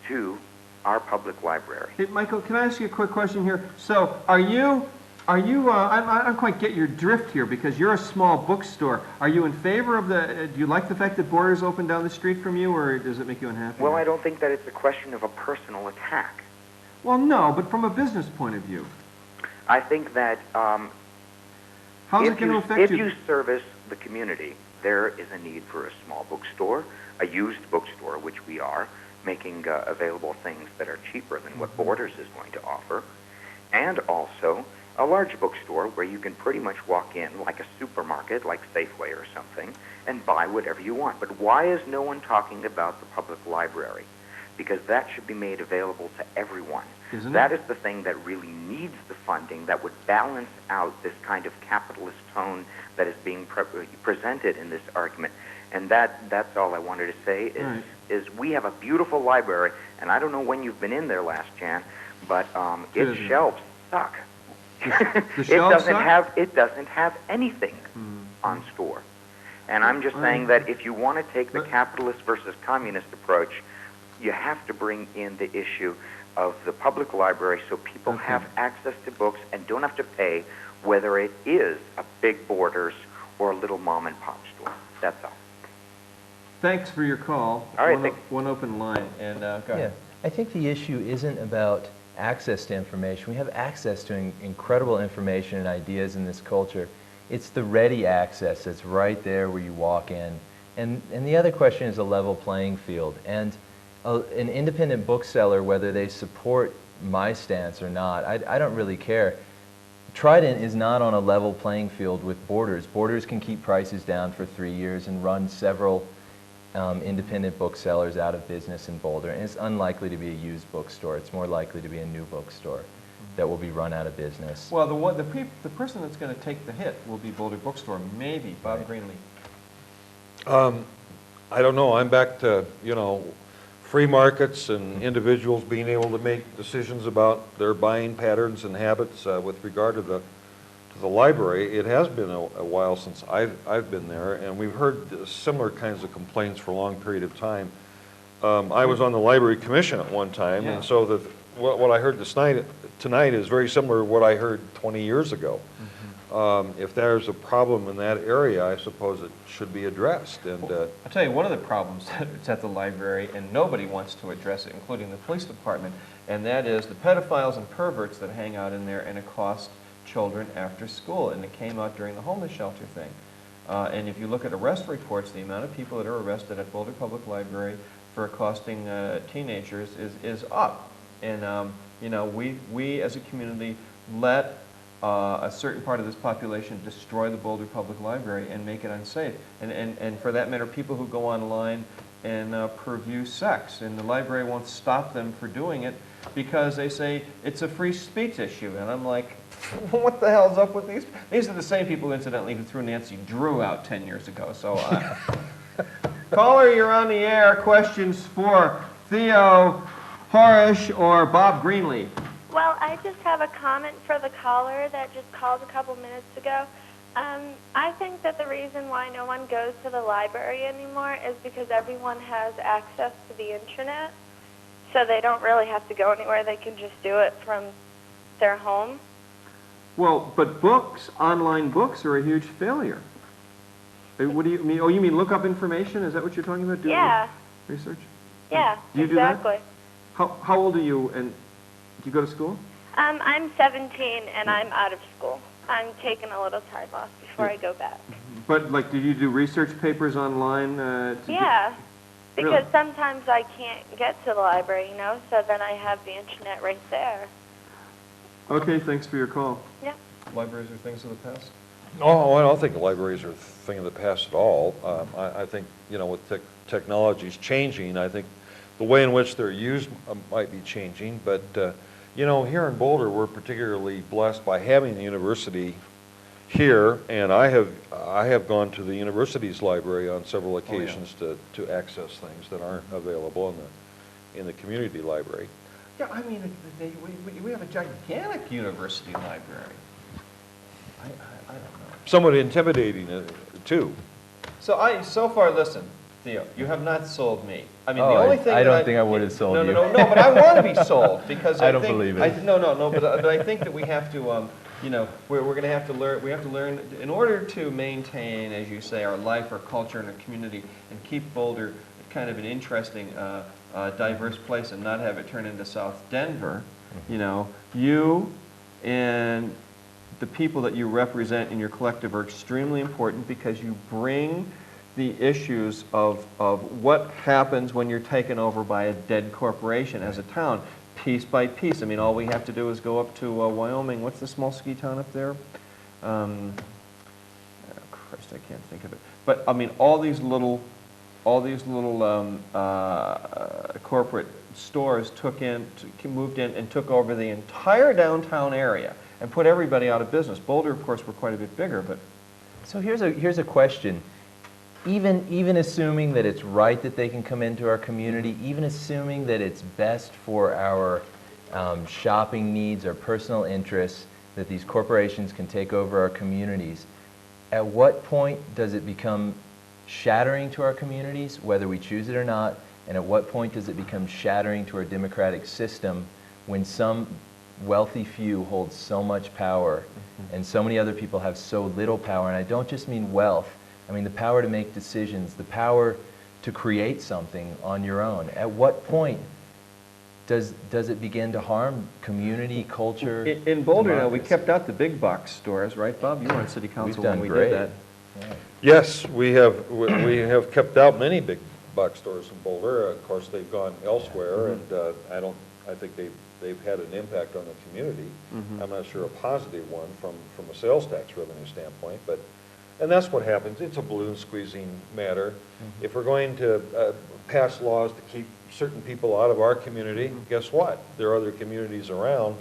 to our public library. Hey, Michael, can I ask you a quick question here? So, I don't quite get your drift here, because you're a small bookstore. Are you in favor of do you like the fact that Borders open down the street from you, or does it make you unhappy? Well, I don't think that it's a question of a personal attack. Well, no, but from a business point of view. I think that how's it going to affect if you? you service the community there is a need for a small bookstore, a used bookstore, which we are, making available things that are cheaper than what Borders is going to offer, and also a large bookstore where you can pretty much walk in like a supermarket, like Safeway or something, and buy whatever you want. But why is no one talking about the public library? Because that should be made available to everyone. That is the thing that really needs the funding that would balance out this kind of capitalist tone that is being presented in this argument. And that's all I wanted to say is we have a beautiful library, and I don't know when you've been in there last, Jann, but its shelves suck. The shelves suck? It doesn't have anything on store. And I'm just saying that if you want to take the capitalist versus communist approach, you have to bring in the issue of the public library so people have access to books and don't have to pay, whether it is a big Borders or a little mom and pop store. That's all. Thanks for your call. All right, one open line, and go ahead. I think the issue isn't about access to information. We have access to incredible information and ideas in this culture. It's the ready access that's right there where you walk in. And the other question is a level playing field. And an independent bookseller, whether they support my stance or not, I don't really care. Trident is not on a level playing field with Borders. Borders can keep prices down for 3 years and run several independent booksellers out of business in Boulder. And it's unlikely to be a used bookstore. It's more likely to be a new bookstore that will be run out of business. Well, the person that's going to take the hit will be Boulder Bookstore, maybe. Bob Greenlee. I don't know. I'm back to, free markets and individuals being able to make decisions about their buying patterns and habits with regard to the library. It has been a while since I've been there, and we've heard similar kinds of complaints for a long period of time. I was on the Library Commission at one time, and so what I heard tonight is very similar to what I heard 20 years ago. If there's a problem in that area, I suppose it should be addressed. And I'll tell you, one of the problems that's at the library, and nobody wants to address it, including the police department, and that is the pedophiles and perverts that hang out in there and accost children after school. And it came out during the homeless shelter thing. And if you look at arrest reports, the amount of people that are arrested at Boulder Public Library for accosting teenagers is up. And we as a community let a certain part of this population destroy the Boulder Public Library and make it unsafe. And for that matter, people who go online and purview sex, and the library won't stop them for doing it because they say it's a free speech issue. And I'm like, what the hell's up with these? These are the same people, incidentally, who threw Nancy Drew out 10 years ago. So, caller, you're on the air. Questions for Theo, Gorsch, or Bob Greenlee? Well, I just have a comment for the caller that just called a couple minutes ago. I think that the reason why no one goes to the library anymore is because everyone has access to the internet, so they don't really have to go anywhere. They can just do it from their home. Well, but books, online books, are a huge failure. What do you mean? Oh, you mean look up information? Is that what you're talking about? Doing research? Yeah, do you exactly. Do that? How old are you, and do you go to school? I'm 17, and I'm out of school. I'm taking a little time off before I go back. But, like, did you do research papers online? Yeah, because really? Sometimes I can't get to the library, so then I have the internet right there. Okay, thanks for your call. Yeah. Libraries are things of the past? Oh, I don't think libraries are a thing of the past at all. I think, with technologies changing, I think the way in which they're used might be changing. But, here in Boulder, we're particularly blessed by having a university here, and I have gone to the university's library on several occasions to access things that aren't available in the community library. Yeah, I mean, we have a gigantic university library. I don't know. Somewhat intimidating, too. So far, listen, Theo, you have not sold me. I mean, the only thing I don't think I would have sold you. No, but I want to be sold because I don't believe it. But I think that we have to, we're going to have to learn. We have to learn in order to maintain, as you say, our life, our culture, and our community, and keep Boulder kind of an interesting, diverse place, and not have it turn into South Denver. You and the people that you represent in your collective are extremely important because you bring the issues of what happens when you're taken over by a dead corporation as a town, piece by piece. I mean, all we have to do is go up to Wyoming. What's the small ski town up there? Oh, Christ, I can't think of it. But I mean, all these little corporate stores moved in and took over the entire downtown area and put everybody out of business. Boulder, of course, were quite a bit bigger, but. So here's a question. Even assuming that it's right that they can come into our community, even assuming that it's best for our shopping needs or personal interests, that these corporations can take over our communities, at what point does it become shattering to our communities, whether we choose it or not, and at what point does it become shattering to our democratic system when some wealthy few hold so much power and so many other people have so little power? And I don't just mean wealth. I mean the power to make decisions, the power to create something on your own. At what point does it begin to harm community, culture? In Boulder now, we kept out the big box stores, right, Bob? You were on city council when we great. did that. Yeah. Yes, we have kept out many big box stores in Boulder. Of course, they've gone elsewhere, and I think they've had an impact on the community. I'm not sure a positive one from a sales tax revenue standpoint, and that's what happens. It's a balloon squeezing matter. If we're going to pass laws to keep certain people out of our community, guess what? There are other communities around,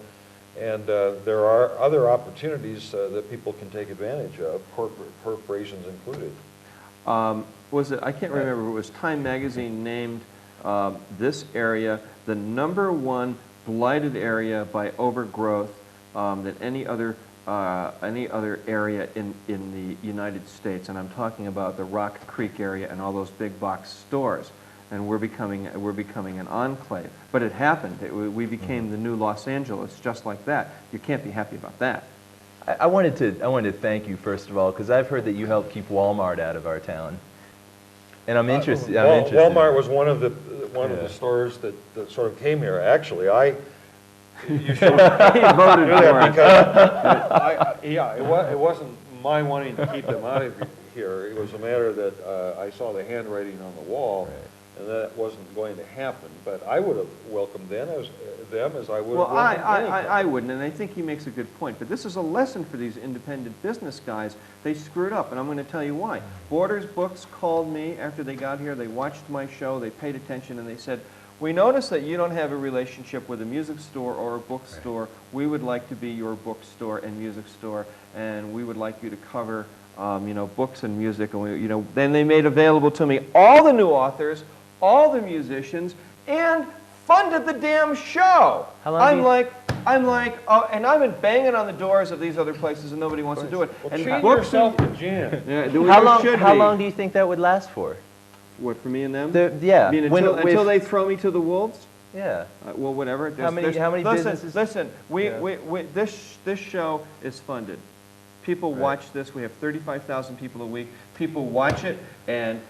and there are other opportunities that people can take advantage of, corporations included. I can't remember, it was Time Magazine named this area the #1 blighted area by overgrowth than any other area in the United States, and I'm talking about the Rock Creek area and all those big box stores. And we're becoming an enclave. But it happened. We became the new Los Angeles, just like that. You can't be happy about that. I wanted to thank you first of all, because I've heard that you helped keep Walmart out of our town, and I'm interested. Walmart was one of the stores that sort of came here. Actually, you should voted for it. It wasn't my wanting to keep them out of here. It was a matter that I saw the handwriting on the wall. Right. And that wasn't going to happen, but I would have welcomed them as I would have welcomed anything. I wouldn't, and I think he makes a good point. But this is a lesson for these independent business guys. They screwed up, and I'm going to tell you why. Borders Books called me after they got here. They watched my show. They paid attention, and they said, "We noticed that you don't have a relationship with a music store or a bookstore. We would like to be your bookstore and music store, and we would like you to cover, books and music." And then they made available to me all the new authors, all the musicians, and funded the damn show. I'm like, and I've been banging on the doors of these other places, and nobody wants to do it. Well, and treat yourself to Jann. How long do you think that would last for? What, for me and them? Yeah. I mean, until they throw me to the wolves? Yeah. Well, whatever. How many businesses? Listen. This show is funded. People watch this. We have 35,000 people a week. People watch it, and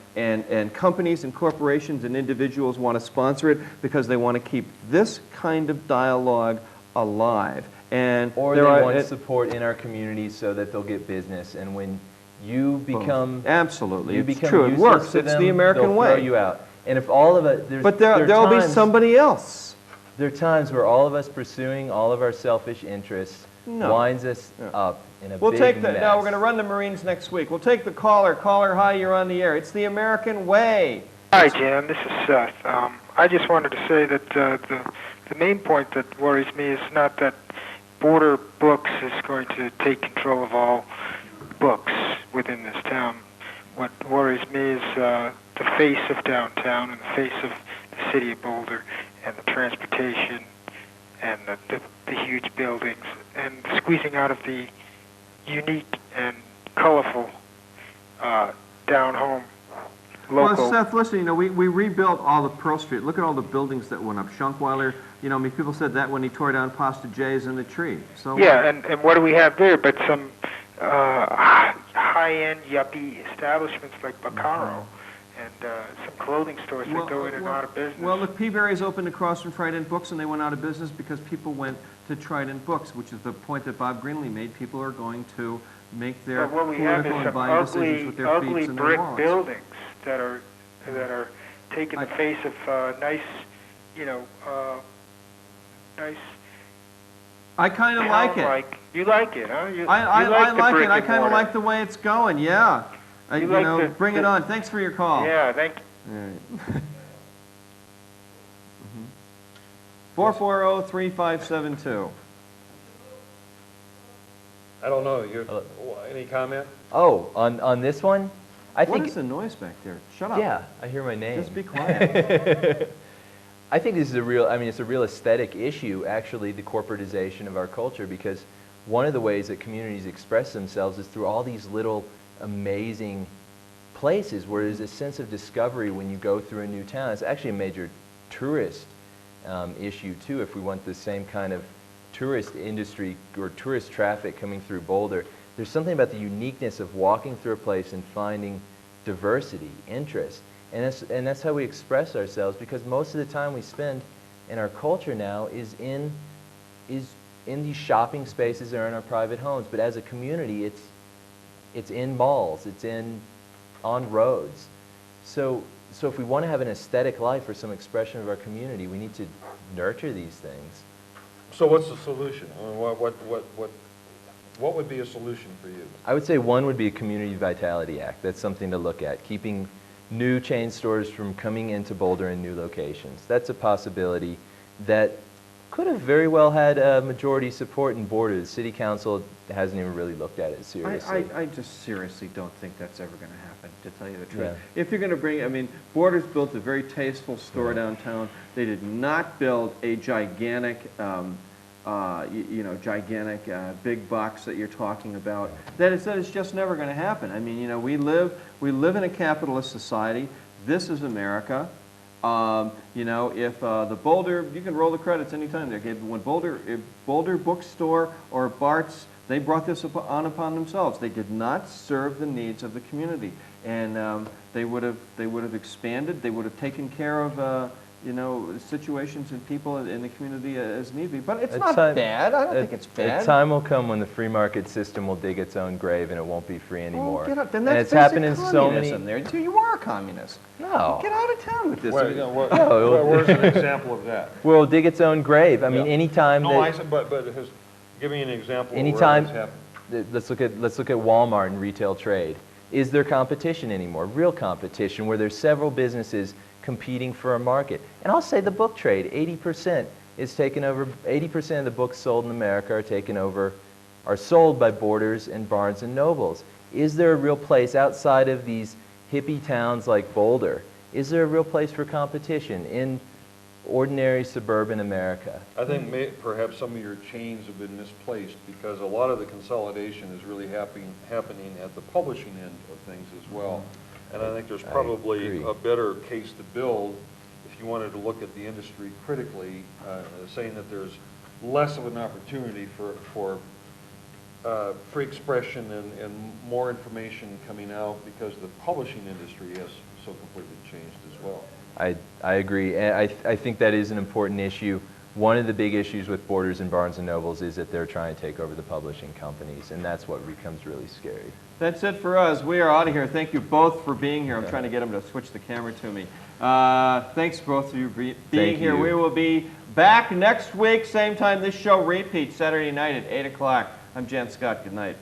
companies and corporations and individuals want to sponsor it because they want to keep this kind of dialogue alive. Or they want support in our community so that they'll get business. And when you become absolutely, it's true. It works. It's the American way. They'll throw you out. And if all of it, there'll be somebody else. There are times where all of us pursuing all of our selfish interests winds us up in a big mess. Now we're going to run the Marines next week. We'll take the caller. Caller, hi, you're on the air. It's the American way. Hi, Jann. This is Seth. I just wanted to say that the main point that worries me is not that Border Books is going to take control of all books within this town. What worries me is the face of downtown and the face of the city of Boulder and the transportation and the huge buildings and squeezing out of the unique and colorful down-home local. Well, Seth, listen, we rebuilt all the Pearl Street. Look at all the buildings that went up. Schunkweiler, people said that when he tore down Pasta J's in the tree. So yeah, and what do we have there but some high-end yuppie establishments like Baccaro and some clothing stores that go in and out of business. Well, look, Peaberry's opened across from Trident Books, and they went out of business because people went to Trident Books, which is the point that Bob Greenlee made. People are going to make their political and buying decisions with their feet and their wallets. Ugly brick buildings that are taking the face of nice, nice. I kind of like it. You like it, huh? I like it. I kind of mortar. like the way it's going. Yeah. You like Bring it on. Thanks for your call. Yeah, thank you. All right. 440-3572. I don't know. Any comment? Oh, on this one? What is the noise back there? Shut up. Yeah, I hear my name. Just be quiet. I think this is it's a real aesthetic issue, actually, the corporatization of our culture, because one of the ways that communities express themselves is through all these little amazing places where there's a sense of discovery when you go through a new town. It's actually a major tourist issue, too, if we want the same kind of tourist industry or tourist traffic coming through Boulder. There's something about the uniqueness of walking through a place and finding diversity, interest. And that's how we express ourselves, because most of the time we spend in our culture now is in these shopping spaces or in our private homes. But as a community, it's in malls, it's on roads. So if we want to have an aesthetic life or some expression of our community, we need to nurture these things. So what's the solution? I mean, what would be a solution for you? I would say one would be a Community Vitality Act. That's something to look at, keeping new chain stores from coming into Boulder in new locations. That's a possibility that could have very well had majority support in Boulder. The City Council hasn't even really looked at it seriously. I just seriously don't think that's ever going to happen, to tell you the truth. Yeah. If you're going to bring, Boulder's built a very tasteful store downtown. They did not build a gigantic, gigantic big box that you're talking about. That is just never going to happen. We live in a capitalist society. This is America. If the Boulder, you can roll the credits anytime. When Boulder Bookstore or Bart's, they brought this upon themselves. They did not serve the needs of the community, and they would have expanded. They would have taken care of situations and people in the community as need be. But it's not bad. I don't think it's bad. A time will come when the free market system will dig its own grave and it won't be free anymore. Then that's and it's happened in so many. There. You are a communist. No. Get out of town with this. Where's an example of that? Well, dig its own grave. Anytime. No, I said, but give me an example. Anytime. Of where that's happened. Let's look at Walmart and retail trade. Is there competition anymore? Real competition where there's several businesses competing for a market. And I'll say the book trade, 80% is taken over. 80% of the books sold in America are sold by Borders and Barnes and Nobles. Is there a real place outside of these hippie towns like Boulder? Is there a real place for competition in ordinary suburban America? I think perhaps some of your chains have been misplaced, because a lot of the consolidation is really happening at the publishing end of things as well. And I think there's probably a better case to build if you wanted to look at the industry critically, saying that there's less of an opportunity for free expression and more information coming out, because the publishing industry has so completely changed as well. I agree. I think that is an important issue. One of the big issues with Borders and Barnes and Nobles is that they're trying to take over the publishing companies, and that's what becomes really scary. That's it for us. We are out of here. Thank you both for being here. I'm trying to get them to switch the camera to me. Thanks both of you for being here. We will be back next week, same time. This show repeats Saturday night at 8 o'clock. I'm Jann Scott. Good night.